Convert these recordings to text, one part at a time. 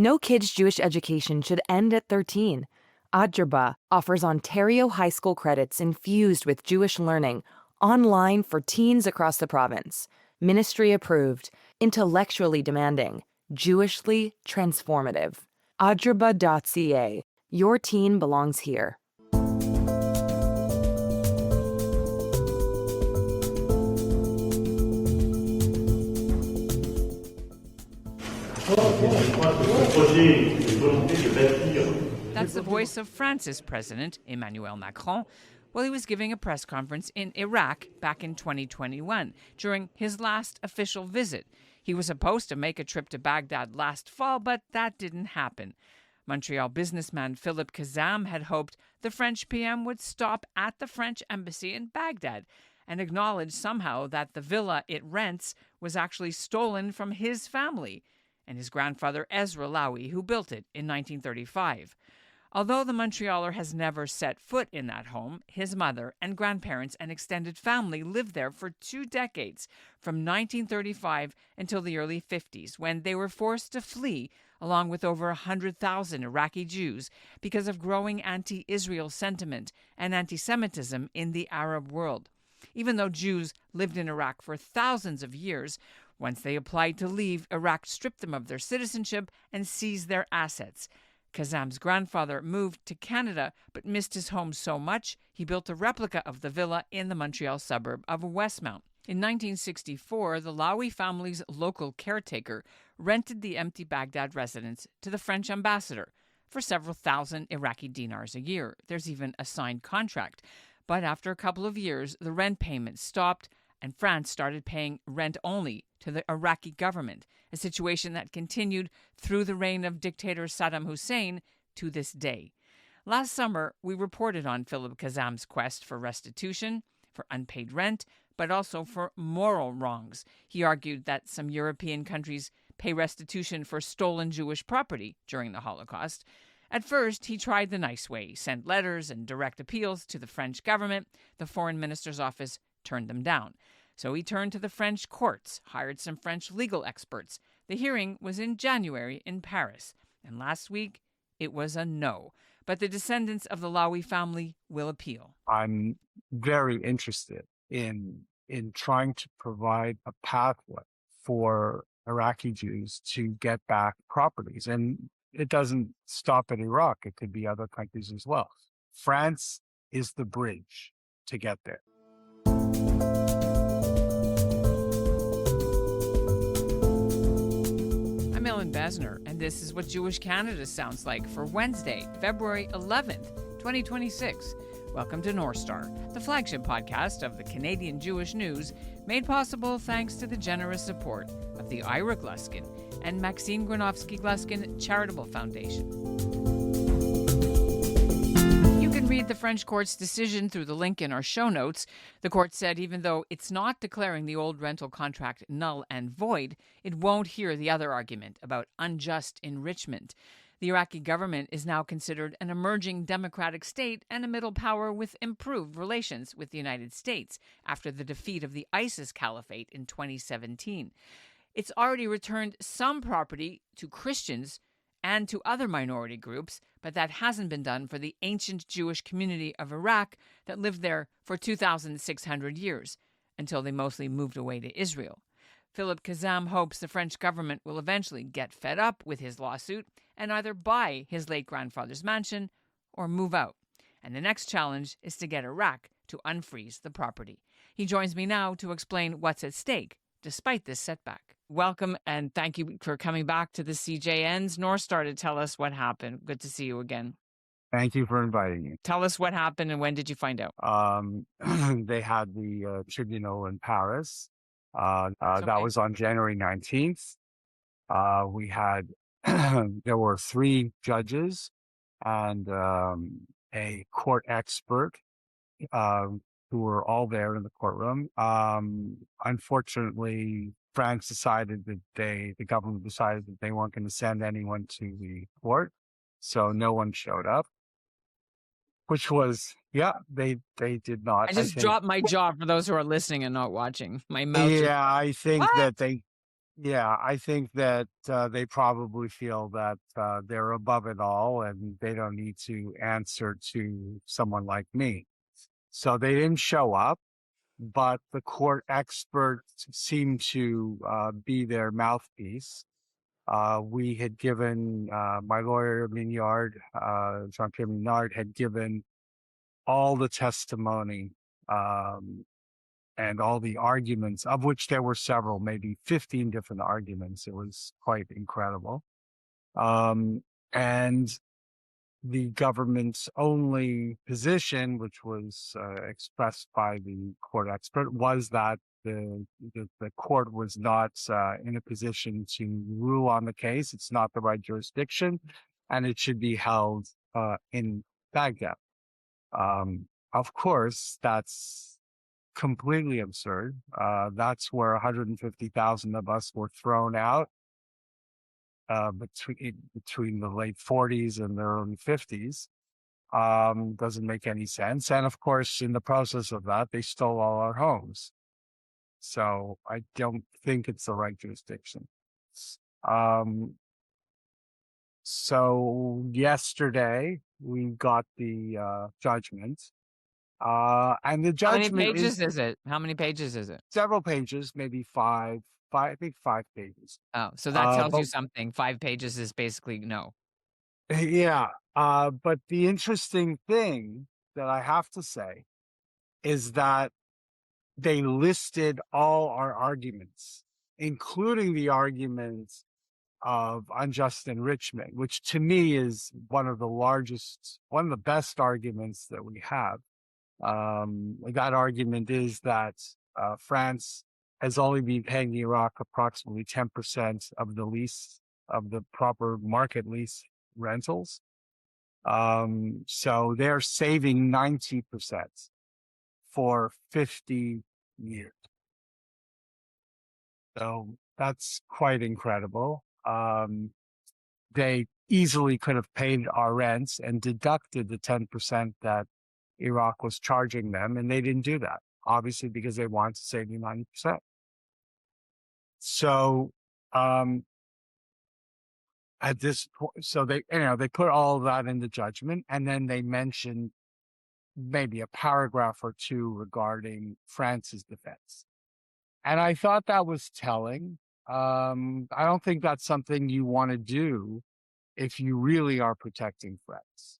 No kid's Jewish education should end at 13. Adjerba offers Ontario high school credits infused with Jewish learning online for teens across the province. Ministry approved, intellectually demanding, Jewishly transformative. Adjerba.ca. Your teen belongs here. That's the voice of France's President Emmanuel Macron while he was giving a press conference in Iraq back in 2021 during his last official visit. He was supposed to make a trip to Baghdad last fall, but that didn't happen. Montreal businessman Philippe Kazam had hoped the French PM would stop at the French embassy in Baghdad and acknowledge somehow that the villa it rents was actually stolen from his family and his grandfather Ezra Lawee, who built it in 1935. Although the Montrealer has never set foot in that home, his mother and grandparents and extended family lived there for 2 decades, from 1935 until the early 50s, when they were forced to flee, along with over 100,000 Iraqi Jews, because of growing anti-Israel sentiment and anti-Semitism in the Arab world. Even though Jews lived in Iraq for thousands of years, once they applied to leave, Iraq stripped them of their citizenship and seized their assets. Kazam's grandfather moved to Canada but missed his home so much he built a replica of the villa in the Montreal suburb of Westmount. In 1964, the Lawee family's local caretaker rented the empty Baghdad residence to the French ambassador for several thousand Iraqi dinars a year. There's even a signed contract. But after a couple of years, the rent payments stopped and France started paying rent only to the Iraqi government, a situation that continued through the reign of dictator Saddam Hussein to this day. Last summer, we reported on Philippe Kazam's quest for restitution, for unpaid rent, but also for moral wrongs. He argued that some European countries pay restitution for stolen Jewish property during the Holocaust. At first, he tried the nice way, sent letters and direct appeals to the French government. The foreign minister's office turned them down. So he turned to the French courts, hired some French legal experts. The hearing was in January in Paris, and last week it was a no. But the descendants of the Lawee family will appeal. I'm very interested in trying to provide a pathway for Iraqi Jews to get back properties. And it doesn't stop at Iraq. It could be other countries as well. France is the bridge to get there. I'm Ellen Besner, and this is what Jewish Canada sounds like for Wednesday, February 11th, 2026. Welcome to North Star, the flagship podcast of the Canadian Jewish News, made possible thanks to the generous support of the Ira Gluskin and Maxine Gronowski-Gluskin Charitable Foundation. You can read the French court's decision through the link in our show notes. The court said even though it's not declaring the old rental contract null and void, it won't hear the other argument about unjust enrichment. The Iraqi government is now considered an emerging democratic state and a middle power with improved relations with the United States after the defeat of the ISIS caliphate in 2017. It's already returned some property to Christians and to other minority groups, but that hasn't been done for the ancient Jewish community of Iraq that lived there for 2,600 years, until they mostly moved away to Israel. Philippe Kazam hopes the French government will eventually get fed up with his lawsuit and either buy his late grandfather's mansion or move out. And the next challenge is to get Iraq to unfreeze the property. He joins me now to explain what's at stake despite this setback. Welcome, and thank you for coming back to the CJN's North Star to tell us what happened. Good to see you again. Thank you for inviting me. Tell us what happened and when did you find out? They had the tribunal in Paris. That was on January 19th. We had, there were 3 judges and a court expert who were all there in the courtroom. Unfortunately, France decided that the government decided that they weren't going to send anyone to the court. So no one showed up, which was, they did not. I just dropped my jaw for those who are listening and not watching. My mouth. Yeah, I think that Yeah, I think that they probably feel that they're above it all and they don't need to answer to someone like me. So they didn't show up, but the court experts seemed to be their mouthpiece. We had given my lawyer Mignard, Jean-Pierre Mignard, had given all the testimony um, and all the arguments, of which there were several, maybe 15 different arguments. It was quite incredible. Um, and the government's only position, which was expressed by the court expert, was that the court was not in a position to rule on the case. It's not the right jurisdiction, and it should be held in Baghdad. Of course, that's completely absurd. That's where 150,000 of us were thrown out between the late 40s and the early 50s. Doesn't make any sense. And of course, in the process of that, they stole all our homes. So I don't think it's the right jurisdiction. Um, so yesterday we got the judgment. And the How many judgment pages is is it? How many pages is it? several pages, maybe I think 5 pages. Oh, so that tells But you something. 5 pages is basically no. yeah, but the interesting thing that I have to say is that they listed all our arguments, including the arguments of unjust enrichment, which to me is one of the best arguments that we have. That argument is that France has only been paying Iraq approximately 10% of the lease of the proper market lease rentals. So they're saving 90% for 50 years. So that's quite incredible. They easily could have paid our rents and deducted the 10% that Iraq was charging them, and they didn't do that, obviously, because they wanted to save you 90%. So at this point, so they put all of that in the judgment, and then they mentioned maybe a paragraph or two regarding France's defense. And I thought that was telling. I don't think that's something you want to do if you really are protecting France.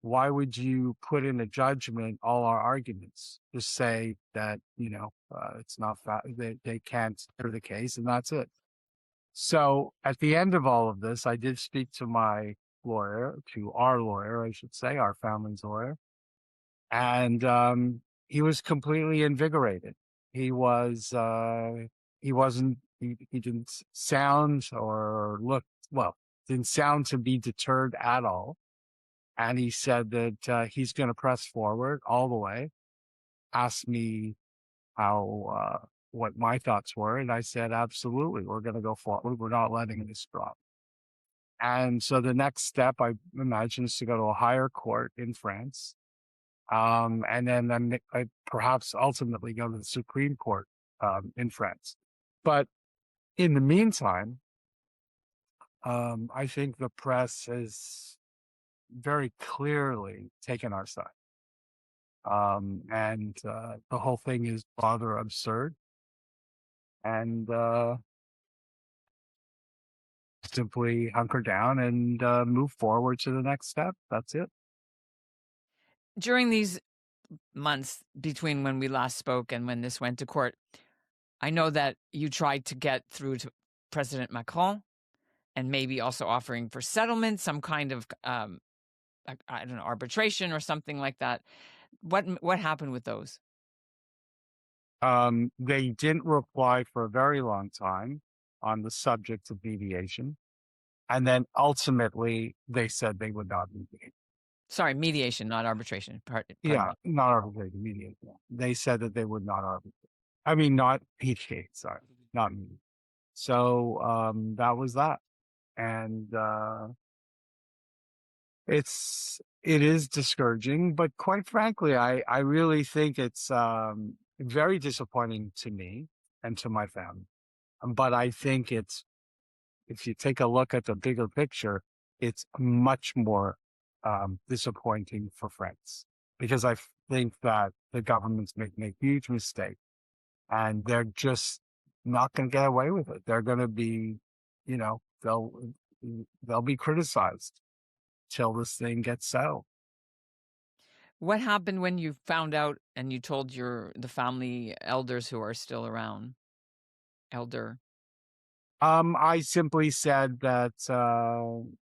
Why would you put in a judgment all our arguments? Just say that, it's not they can't hear the case, and that's it. So at the end of all of this, I did speak to my lawyer, to our lawyer, I should say, our family's lawyer, and he was completely invigorated. He was he didn't sound or look well, didn't sound to be deterred at all. And he said that he's going to press forward all the way. Asked me what my thoughts were, and I said, absolutely, we're going to go forward. We're not letting this drop. And so the next step, I imagine, is to go to a higher court in France, and then perhaps ultimately go to the Supreme Court in France. But in the meantime, I think the press has very clearly taken our side. And the whole thing is rather absurd. And simply hunker down and move forward to the next step. That's it. During these months between when we last spoke and when this went to court, I know that you tried to get through to President Macron and maybe also offering for settlement, some kind of, I don't know, arbitration or something like that. What happened with those? They didn't reply for a very long time on the subject of mediation. And then ultimately they said they would not mediate. Sorry, mediation, not arbitration. Pardon Yeah, me. not arbitrate, mediate. Yeah. They said that they would not arbitrate. I mean, not mediate, sorry, not mediate. So that was that. And it is discouraging, but quite frankly, I really think it's very disappointing to me and to my family. But I think if you take a look at the bigger picture, it's much more disappointing for France because I think that the government's making a huge mistake and they're just not going to get away with it. They're going to be, you know, they'll be criticized till this thing gets settled. What happened when you found out and you told the family elders who are still around? Elder. I simply said that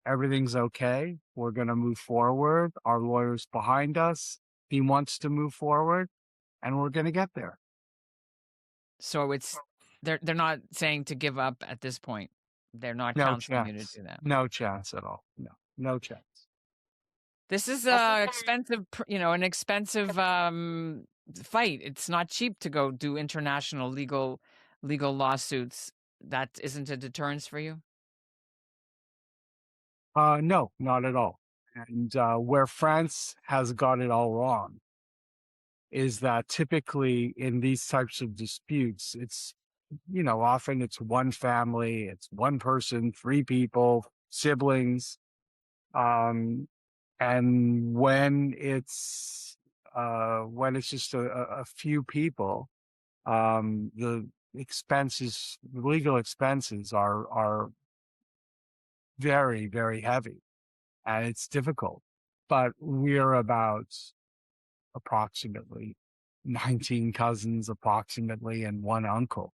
everything's okay. We're going to move forward. Our lawyer's behind us. He wants to move forward, and we're going to get there. So they're not saying to give up at this point. They're not No counseling you to chance. do that. No chance at all. No, no chance. This is expensive, an expensive fight. It's not cheap to go do international legal lawsuits. That isn't a deterrence for you? No, not at all. And where France has got it all wrong is that typically in these types of disputes, it's, often it's one family, it's one person, three people, siblings. And when it's just a few people, the legal expenses are very, very heavy and it's difficult. But we're about approximately 19 cousins, approximately, and one uncle.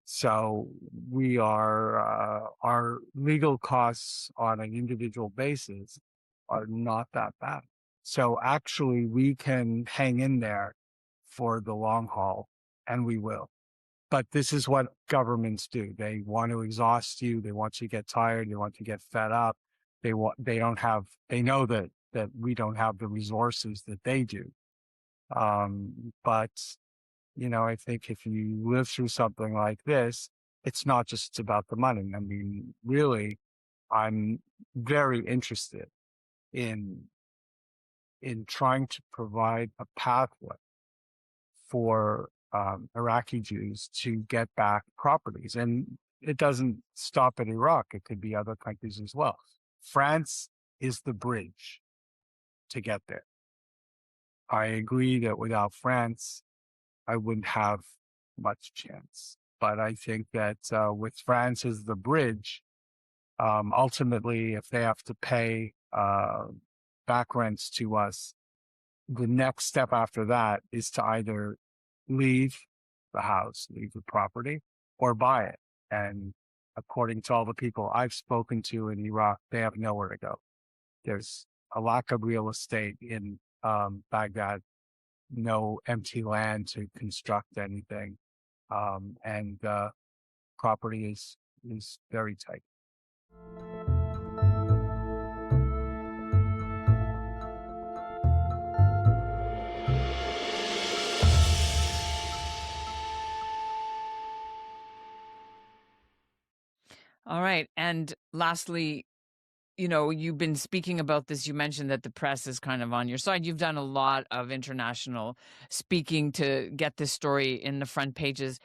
So our legal costs on an individual basis are not that bad. So actually we can hang in there for the long haul and we will. But this is what governments do. They want to exhaust you. They want you to get tired. They want you to get fed up. They know that we don't have the resources that they do. But I think if you live through something like this, it's not just about the money. I mean, really, I'm very interested in trying to provide a pathway for Iraqi Jews to get back properties. And it doesn't stop at Iraq. It could be other countries as well. France is the bridge to get there. I agree that without France, I wouldn't have much chance. But I think that with France as the bridge, ultimately, if they have to pay back rents to us, the next step after that is to either leave the house, leave the property, or buy it. And according to all the people I've spoken to in Iraq, they have nowhere to go. There's a lack of real estate in Baghdad, no empty land to construct anything. And property is very tight. All right. And lastly, you've been speaking about this. You mentioned that the press is kind of on your side. You've done a lot of international speaking to get this story in the front pages.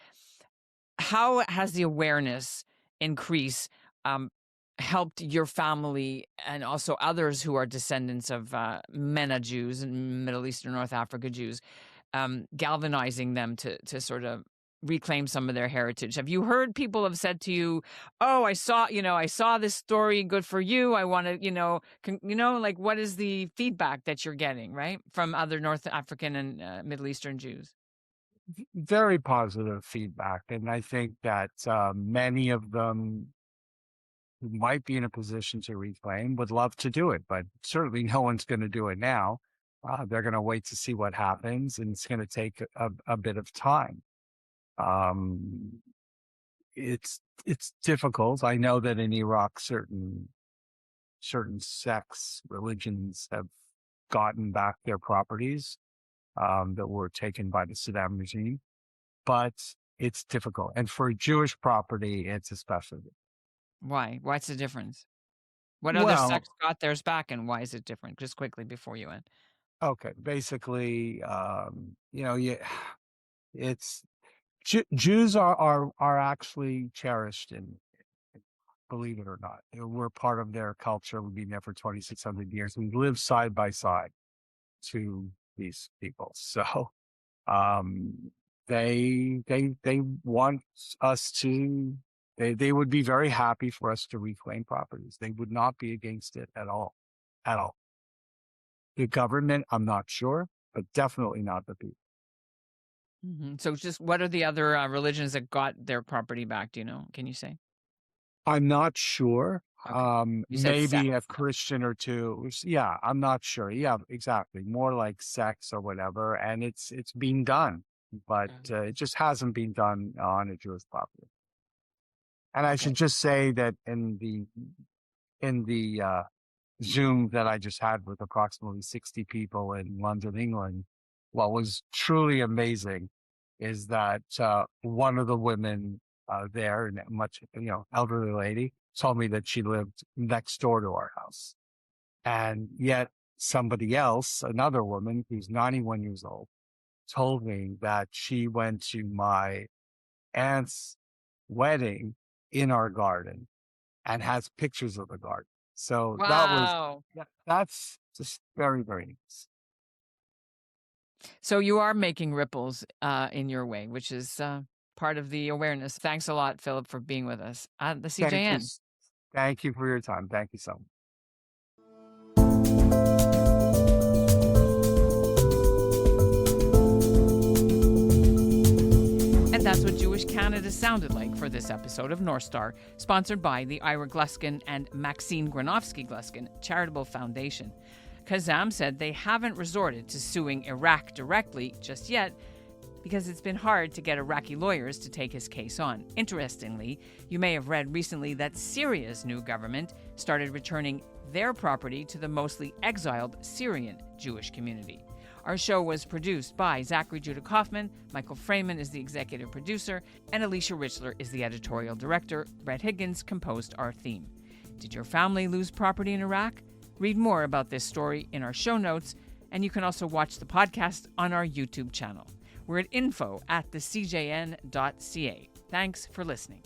How has the awareness increase helped your family and also others who are descendants of MENA Jews and Middle Eastern North Africa Jews, galvanizing them to sort of reclaim some of their heritage? Have you heard people have said to you, "Oh, I saw this story. Good for you. I want to, like, what is the feedback that you're getting, right, from other North African and Middle Eastern Jews?" Very positive feedback. And I think that many of them who might be in a position to reclaim would love to do it, but certainly no one's going to do it now. They're going to wait to see what happens, and it's going to take a bit of time. It's difficult. I know that in Iraq, certain sects, religions have gotten back their properties that were taken by the Saddam regime, but it's difficult. And for Jewish property, it's especially. Why? What's the difference? What other Well, sects got theirs back, and why is it different? Just quickly before you end. okay. Basically, it's Jews are actually cherished, and believe it or not, we're part of their culture. We've been there for 2,600 years. We live side by side to these people. So um, they want us to. They would be very happy for us to reclaim properties. They would not be against it at all, at all. The government, I'm not sure, but definitely not the people. So just what are the other religions that got their property back? Do you know? Can you say? I'm not sure. Okay. You said Maybe a sects. Christian or two. Yeah, I'm not sure. Yeah, exactly. More like sex or whatever. And it's been done, but it just hasn't been done on a Jewish property. And I should just say that in the Zoom that I just had with approximately 60 people in London, England, what was truly amazing is that one of the women there, and much elderly lady, told me that she lived next door to our house, and yet somebody else, another woman who's 91 years old, told me that she went to my aunt's wedding in our garden and has pictures of the garden. So Wow. that's just very, very nice. So you are making ripples in your way, which is part of the awareness. Thanks a lot, Philip, for being with us at the CJN. Thank you for your time. Thank you so much. And that's what Jewish Canada sounded like for this episode of North Star, sponsored by the Ira Gluskin and Maxine Granovsky Gluskin Charitable Foundation. Kazam said they haven't resorted to suing Iraq directly just yet because it's been hard to get Iraqi lawyers to take his case on. Interestingly, you may have read recently that Syria's new government started returning their property to the mostly exiled Syrian Jewish community. Our show was produced by Zachary Judah Kaufman, Michael Freeman is the executive producer, and Alicia Richler is the editorial director. Brett Higgins composed our theme. Did your family lose property in Iraq? Read more about this story in our show notes, and you can also watch the podcast on our YouTube channel. We're at info@thecjn.ca. Thanks for listening.